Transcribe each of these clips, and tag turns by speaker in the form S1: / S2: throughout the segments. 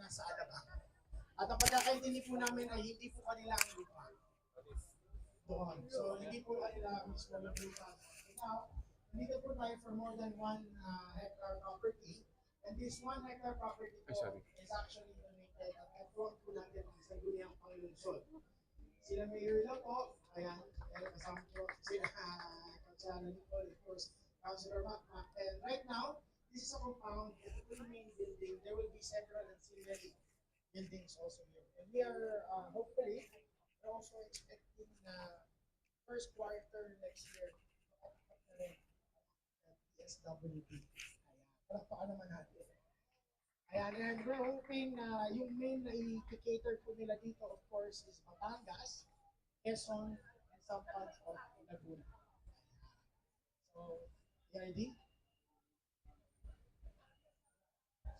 S1: nasa Alabang. At ang pagkakaintindi po namin ay hindi po kanila ang lupa doon. So, hindi po kanila mismo ang lupa. Now, nandito po tayo for more than 1 hectare property. And this 1 hectare property po is actually donated at effort po natin ang Sangguniang Panglungsod. Sila Mayor lang po, ayan, kasama po sila Councilor Nicole, of course, Councilor Macmac. And right now, this is a compound, ito po yung main building. There will be several ancillary buildings also here. And we are, hopefully, we're also expecting first quarter next year, PSWD. Ayan, palakpakan naman natin. Ayan, and we're hoping na yung main na i-cater po nila dito, of course, is Batangas, Quezon, and some parts of Laguna. So, you ready?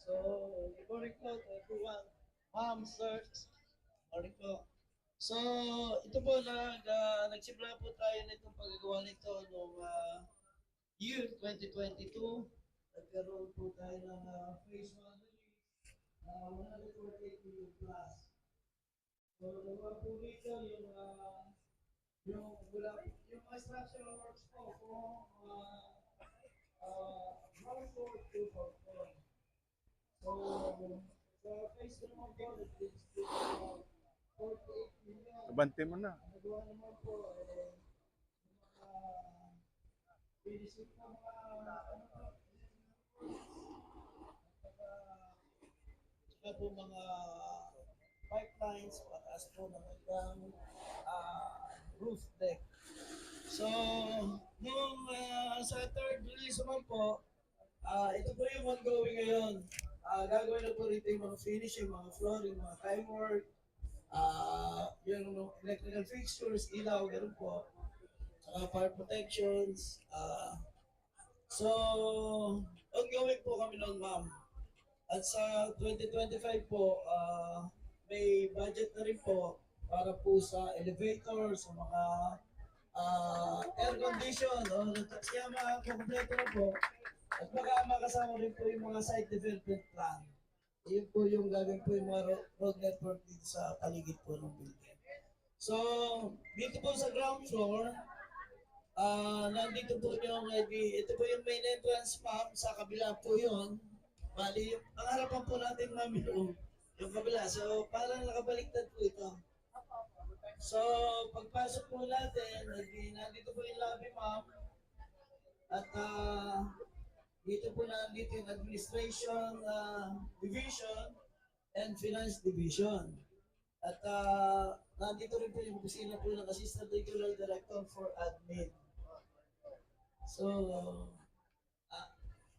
S2: So, good morning po to everyone. Ma'am, sir, morning po. So, ito po, nagsimula po tayo nitong paggagawa nito noong year 2022. Nagkaroon po tayo ng phase 1 release na 148 million plus. So, nagawa po rito yung mga structural works po kung ground floor to fourth floor. So, sa phase 2 naman po, nag-fix po 48 million.
S3: Abante mo na.
S2: Nagawa naman po, yung mga finishing po saka po mga pipelines, pataas po ng hanggang roof deck. So, nung sa third release naman po, ito po yung ongoing ngayon. Gagawin na po rito yung mga finishing, mga flooring, mga timework, yung electrical fixtures, ilaw, gano'n po. Fire protections. So, ongoing po kami noon, ma'am. At sa 2025 po, may budget na rin po para po sa elevator, sa mga air condition, kaya makakompleto na po. At baka makasama rin po yung mga site development plan. Yun po yung gagawin po yung mga road network dito sa paligid po ng building. So, dito po sa ground floor, nandito po yung, ito po yung main entrance, ma'am, sa kabila po yun. Bali, ang harapan po natin, ma'am, yung kabila. So, parang nakabaliktad po ito. So, pagpasok po natin, nandito po yung lobby, ma'am. At dito po nandito yung administration division and finance division. At nandito rin po yung opisina po ng Assistant Regional Director for Admin. So,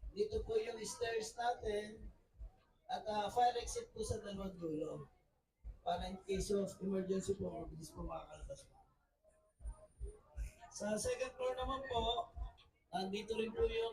S2: dito po yung stairs natin at fire exit po sa dalawang dulo para in case of emergency po, mabilis po makakalabas po. Sa second floor naman po, nandito rin po yung